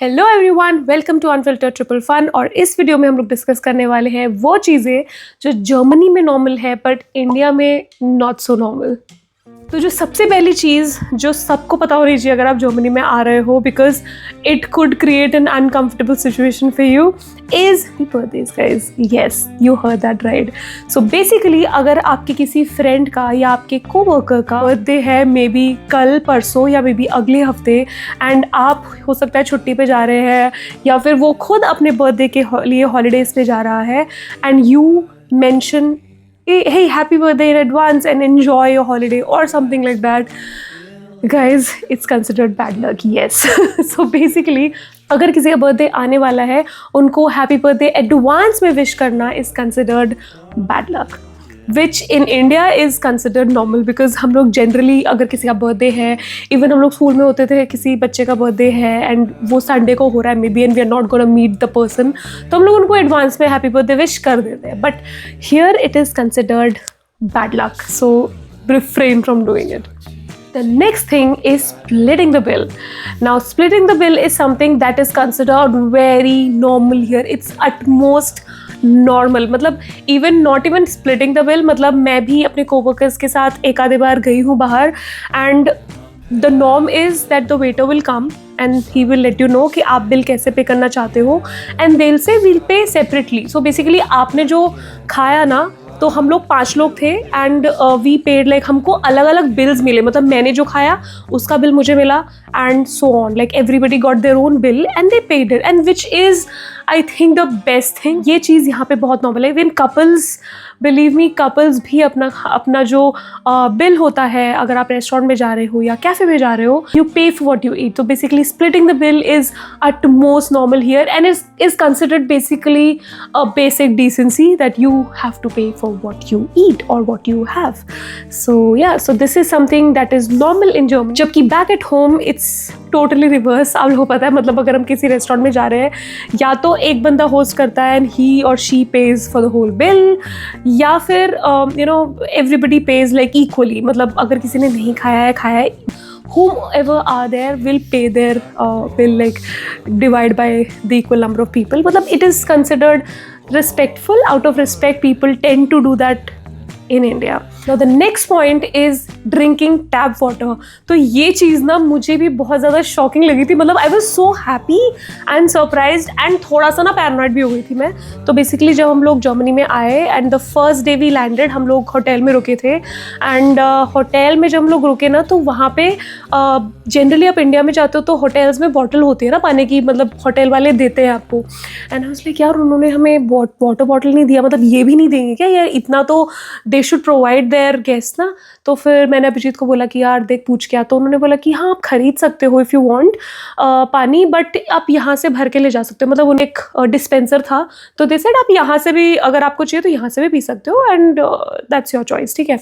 Hello everyone, welcome to unfiltered triple fun. और इस video में हम लोग डिस्कस करने वाले हैं वो चीज़ें जो जर्मनी में नॉर्मल है बट इंडिया में नॉट सो नॉर्मल। तो जो सबसे पहली चीज़ जो सबको पता होनी चाहिए अगर आप जर्मनी में आ रहे हो, because it could create an uncomfortable situation for you, is birthdays guys. Yes, you heard that right. So basically अगर आपके किसी फ्रेंड का या आपके कोवर्कर का बर्थडे है, मे बी कल परसों या मे बी अगले हफ्ते, एंड आप हो सकता है छुट्टी पे जा रहे हैं या फिर वो खुद अपने बर्थडे के लिए हॉलीडेज पे जा रहा है, and you mention, hey, happy birthday in advance and enjoy your holiday or something like that, guys, it's considered bad luck. Yes. So basically अगर किसी का बर्थडे आने वाला है, उनको हैप्पी बर्थडे एडवांस में विश करना is considered bad luck, which in India is considered normal, because हम लोग जनरली अगर किसी का बर्थडे है, इवन हम लोग स्कूल में होते थे, किसी बच्चे का बर्थडे है एंड वो संडे को हो रहा है maybe, and we are not gonna meet the person, तो हम लोग उनको एडवांस में हैप्पी बर्थडे विश कर देते हैं, but here it is considered bad luck, so refrain from doing it. The next thing is splitting the bill. Now, splitting the bill is something that is considered very normal here. It's utmost normal, मतलब even not even splitting the bill, मतलब मैं भी अपने coworkers के साथ एक आधे बार गई हूँ बाहर, and the norm is that the waiter will come and he will let you know कि आप बिल कैसे पे करना चाहते हो, and they will say we'll pay separately. So basically आपने जो खाया ना, तो हम लोग 5 लोग थे एंड वी पेड, लाइक हमको अलग अलग बिल्स मिले, मतलब मैंने जो खाया उसका बिल मुझे मिला and so on, like everybody got their own bill and they paid it, and which is I think the best thing. ये चीज़ यहाँ पे बहुत नॉर्मल है। Even couples, believe me, couples भी अपना जो बिल होता है, अगर आप रेस्टोरेंट में जा रहे हो या कैफे में जा रहे हो, यू पे फॉर वॉट यू ईट। तो basically splitting the bill is at most normal here and is considered basically a basic decency that you have to pay for what you eat और what you have. So yeah, so this is something that is normal in Germany, जबकि back at home it's totally reverse. आप लोगों को पता है, मतलब अगर हम किसी रेस्टोरेंट में जा रहे हैं, या तो एक बंदा होस्ट करता है एंड ही और she pays for the whole bill, या फिर you know everybody pays like equally, मतलब अगर किसी ने नहीं खाया है, whomever are there will pay their bill, like divide by the equal number of people. मतलब it is considered respectful. Out of respect, people tend to do that in India. Now the next point is drinking tap water. तो ये चीज़ ना मुझे भी बहुत ज़्यादा shocking लगी थी, मतलब I was so happy and surprised and थोड़ा सा ना पैरानॉइड भी हो गई थी मैं। तो बेसिकली जब हम लोग जर्मनी में आए and the first day we landed, हम लोग होटल में रुके थे, एंड होटल में जब हम लोग रुके ना, तो वहाँ पे जनरली आप इंडिया में जाते हो तो होटल्स में बॉटल होती है ना पानी की, मतलब होटल वाले देते हैं आपको, एंड आई वाज लाइक यार उन्होंने हमें वाटर बॉटल नहीं दिया, मतलब ये भी नहीं देंगे क्या यार, इतना तो they should provide there guest ना। तो फिर मैंने अभिजीत को बोला कि यार देख पूछ क्या, तो उन्होंने बोला कि हाँ आप खरीद सकते हो इफ़ यू वांट पानी, बट आप यहाँ से भर के ले जा सकते हो, मतलब उन्हें एक डिस्पेंसर था, तो दे सेड आप यहाँ से भी अगर आपको चाहिए तो यहाँ से भी पी सकते हो, एंड दैट्स योर चॉइस, ठीक है।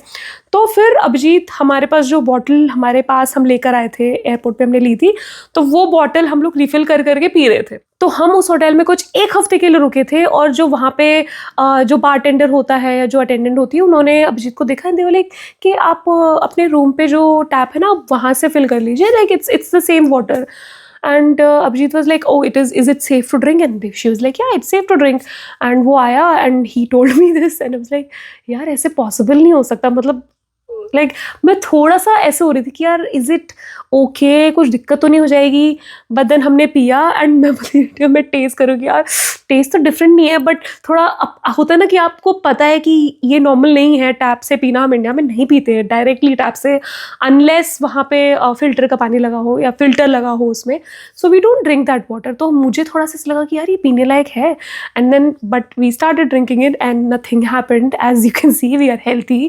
तो फिर अभिजीत, हमारे पास जो बॉटल हमारे पास हम लेकर आए थे एयरपोर्ट पे हमने ली थी, तो वो बॉटल हम लोग रिफ़िल कर करके पी रहे थे। तो हम उस होटल में कुछ 1 हफ्ते के लिए रुके थे, और जो वहाँ पे जो बारटेंडर होता है या जो अटेंडेंट होती है, उन्होंने अभिजीत को देखा, बोले कि आप अपने रूम पे जो टैप है ना वहाँ से फिल कर लीजिए, like it's the same water. And Abhijit was like, oh is it safe to drink, and she was like yeah it's safe to drink, and वो आया and he told me this, and I was like यार ऐसे possible नहीं हो सकता, मतलब like मैं थोड़ा सा ऐसे हो रही थी कि यार इज़ इट ओके, कुछ दिक्कत तो नहीं हो जाएगी, बट देन हमने पिया एंड मैं बोली मैं टेस्ट करूँगी, यार टेस्ट तो डिफरेंट नहीं है, बट थोड़ा होता है ना कि आपको पता है कि ये नॉर्मल नहीं है टैप से पीना, हम इंडिया में नहीं पीते हैं डायरेक्टली टैप से, अनलेस वहाँ पे फिल्टर का पानी लगा हो या फिल्टर लगा हो उसमें, so we don't drink that water. तो मुझे थोड़ा सा लगा कि यार ये पीने लायक है, and then but we started drinking it and nothing happened, as you can see we are healthy.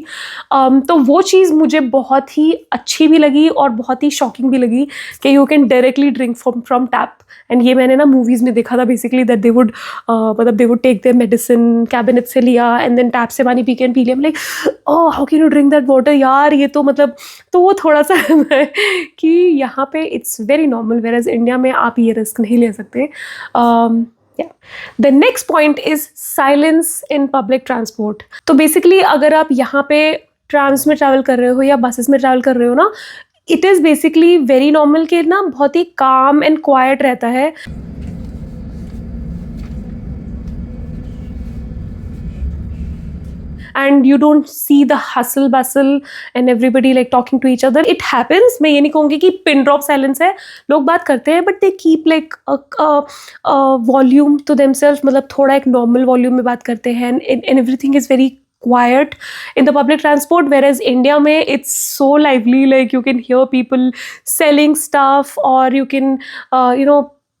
तो वो चीज़ मुझे बहुत ही अच्छी भी लगी और बहुत ही शॉकिंग भी लगी कि you can directly drink from tap, and ये मैंने ना मूवीज़ में देखा था बेसिकली, दैट दे वुड मतलब they would take their medicine cabinet से लिया एंड देन टैप से पानी पी के लिया, like oh how can you drink that water यार, ये तो मतलब, तो वो थोड़ा सा कि यहाँ पे it's very normal, where India में आप ये रिस्क नहीं ले सकते। The next point is silence in public transport. तो बेसिकली अगर आप यहाँ पे ट्राम्स में ट्रैवल कर रहे हो या बसेस में ट्रैवल कर रहे हो ना, it is basically very normal कि ना बहुत ही काम एंड क्वाइट रहता है. And you don't see the hustle bustle and everybody like talking to each other. It happens. मैं ये नहीं कहूँगी कि pin drop silence है, लोग बात करते हैं but they keep like a volume to themselves, मतलब थोड़ा एक normal volume में बात करते हैं and everything is very quiet in the public transport, whereas India में it's so lively, like you can hear people selling stuff or you can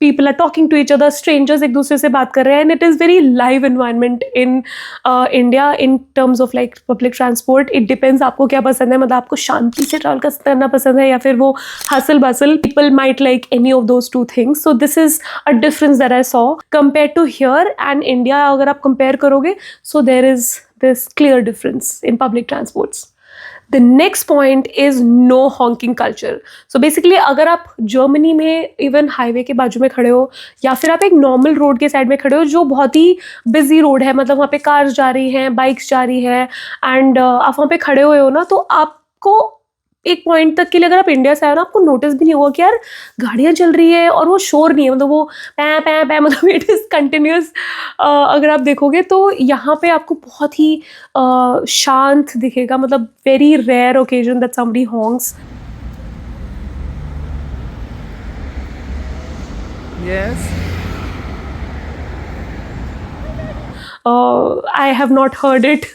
people are talking to each other, strangers एक दूसरे से बात कर रहे हैं, and it is very live environment in India in terms of like public transport. It depends आपको क्या पसंद है, मतलब आपको शांति से ट्रैवल करना पसंद है या फिर वो hustle bustle. People might like any of those two things. So this is a difference that I saw compared to here and India. अगर आप compare करोगे, so there is this clear difference in public transports. The next point is no honking culture. So basically अगर आप Germany में even highway के बाजू में खड़े हो या फिर आप एक नॉर्मल रोड के साइड में खड़े हो जो बहुत ही बिजी रोड है, मतलब वहाँ पे कार्स जा रही हैं, बाइक्स जा रही हैं एंड आप वहाँ पे खड़े हुए हो ना, तो आपको एक पॉइंट तक के लिए अगर आप इंडिया से आए ना, आपको नोटिस भी नहीं होगा कि यार गाड़ियाँ चल रही है और वो शोर नहीं है, मतलब वो पै पै पै, मतलब इट इज़ कंटिन्यूस. अगर आप देखोगे तो यहाँ पे आपको बहुत ही शांत दिखेगा, मतलब very rare occasion that somebody honks. Yes. I have not heard it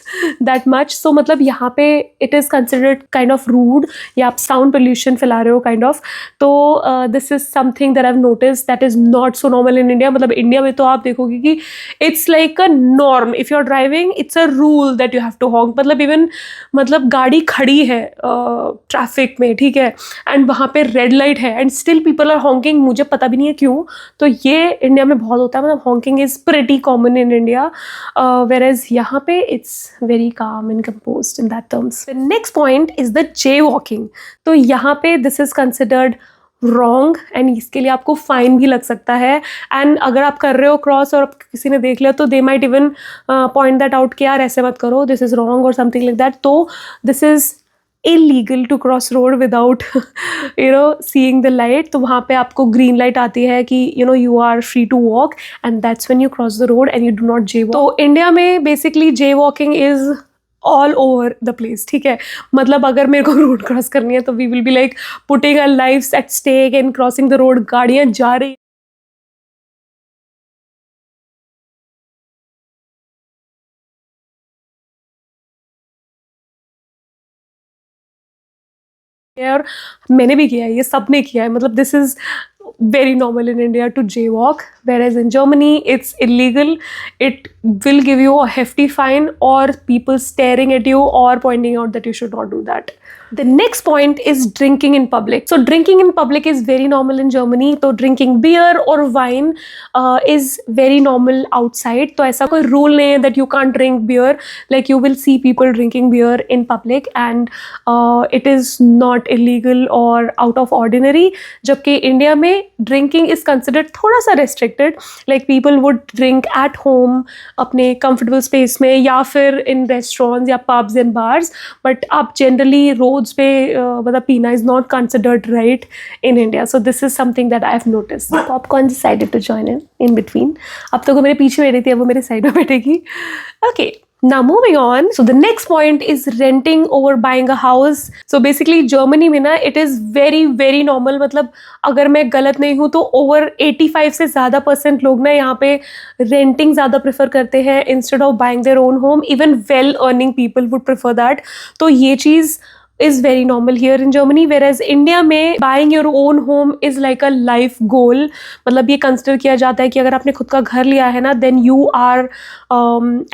that much. So मतलब यहाँ पे it is considered kind of rude या आप sound pollution फैला रहे हो kind of. तो this is something that I've noticed that is not so normal in India. मतलब इंडिया में तो आप देखोगे कि it's like a norm. If you're driving, it's a rule that you have to honk. मतलब even मतलब गाड़ी खड़ी है ट्रैफिक में, ठीक है, एंड वहाँ पे रेड लाइट है and still people are honking. मुझे पता भी नहीं है क्यों. तो ये इंडिया में बहुत होता है, मतलब honking is pretty common in India. Whereas यहाँ पे it's very calm and composed in that terms. The next point is the jaywalking. तो यहाँ पे this is considered wrong and इसके लिए आपको फाइन भी लग सकता है. एंड अगर आप कर रहे हो क्रॉस और किसी ने देख लिया तो they might even point that out कि यार ऐसे मत करो, this is wrong or something like that. तो this is illegal to cross road without seeing the light. तो वहाँ पे आपको green light आती है कि you are free to walk and that's when you cross the road and you do not jaywalk. तो India में basically jaywalking is all over the place, ठीक है. मतलब अगर मेरे को रोड क्रॉस करनी है तो we will be like putting our lives at stake and crossing the road. गाड़ियाँ जा रही और मैंने भी किया है, ये सबने किया है, मतलब this is very normal in India to jaywalk, whereas in Germany it's illegal. It will give you a hefty fine or people staring at you or pointing out that you should not do that. The next point is drinking in public. So drinking in public is very normal in Germany. So drinking beer or wine is very normal outside. तो ऐसा कोई rule नहीं है that you can't drink beer. Like you will see people drinking beer in public and it is not illegal or out of ordinary. जबकि India में drinking is considered थोड़ा सा restricted. Like people would drink at home अपने comfortable space में या फिर in restaurants या pubs and bars. But आप generally roads पे मतलब पीना is not considered right in India. So this is something that I have noticed. Popcorn decided to join in between. अब तो वो मेरे पीछे बैठी थी, अब वो मेरे साइड में बैठेगी. Okay. Now moving on, so the next point is renting over buying a house. So basically Germany में ना it is very very normal. मतलब अगर मैं गलत नहीं हूँ तो over 85 से ज़्यादा % लोग ना यहाँ पे renting ज़्यादा prefer करते हैं instead of buying their own home. Even well earning people would prefer that. तो ये चीज़ is very normal here in Germany, whereas India में buying your own home is like a life goal. मतलब ये consider किया जाता है कि अगर आपने खुद का घर लिया है ना, then you are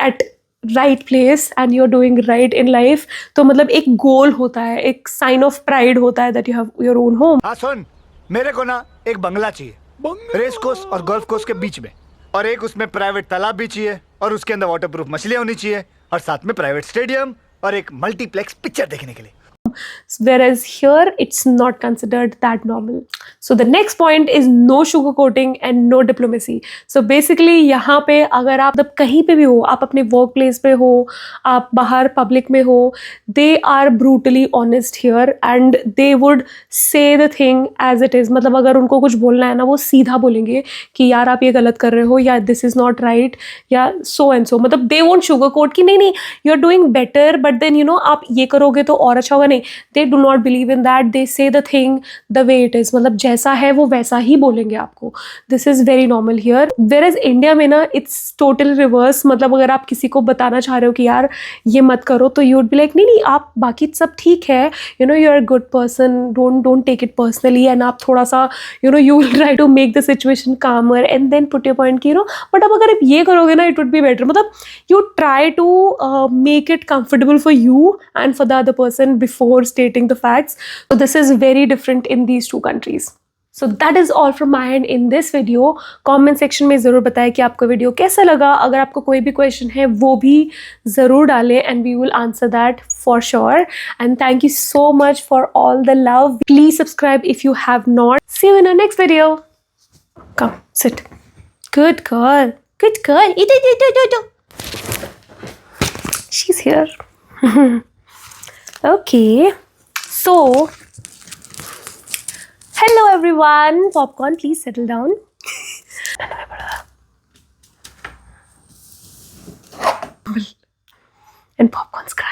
at right place and you're doing right in life. तो मतलब एक गोल होता है, एक साइन ऑफ प्राइड होता है that you have your own home. हाँ सुन, मेरे को ना एक बंगला चाहिए, रेस कोर्स और गोल्फ कोर्स के बीच में, और एक उसमें प्राइवेट तालाब भी चाहिए और उसके अंदर वाटरप्रूफ मछलियाँ होनी चाहिए और साथ में प्राइवेट स्टेडियम और एक मल्टीप्लेक्स पिक्चर देखने के लिए. whereas here it's not considered that normal. So the next point is no sugarcoating and no diplomacy. So basically यहाँ पे अगर आप मतलब कहीं पे भी हो, आप अपने वर्क प्लेस पे हो, आप बाहर पब्लिक में हो, they are brutally honest here and they would say the thing as it is. मतलब अगर उनको कुछ बोलना है ना, वो सीधा बोलेंगे कि यार आप ये गलत कर रहे हो, या दिस इज़ नॉट राइट, या सो एंड सो. मतलब दे वोंट शुगर कोट कि नहीं you are doing better but then you know आप ये करोगे तो और अच्छा होगा. नहीं, they do not believe in that. They say the thing the way it is. मतलब जैसा है वो वैसा ही बोलेंगे आपको. This is very normal here. Whereas India में ना इट्स टोटल रिवर्स. मतलब अगर आप किसी को बताना चाह रहे हो कि यार ये मत करो, तो यू वुड बी लाइक नहीं आप बाकी सब ठीक है, you know you are good person, don't take it personally. And आप थोड़ा सा you know you will try to make the situation calmer and then put your point कि यू नो बट अब अगर आप ये करोगे ना इट वुड बी बेटर. मतलब you try to make it comfortable for you and for the other person before stating the facts. So this is very different in these two countries. So that is all from my end in this video. Comment section में ज़रूर बताएं कि आपको video कैसा लगा. अगर आपको कोई भी क्वेश्चन है वो भी ज़रूर डालें and we will answer that for sure. And thank you so much for all the love. Please subscribe if you have not. See you in our next video. Come, sit. Good girl. Good girl. Eat. She's here. Okay. So, hello everyone. Popcorn, please settle down. And popcorn's crying.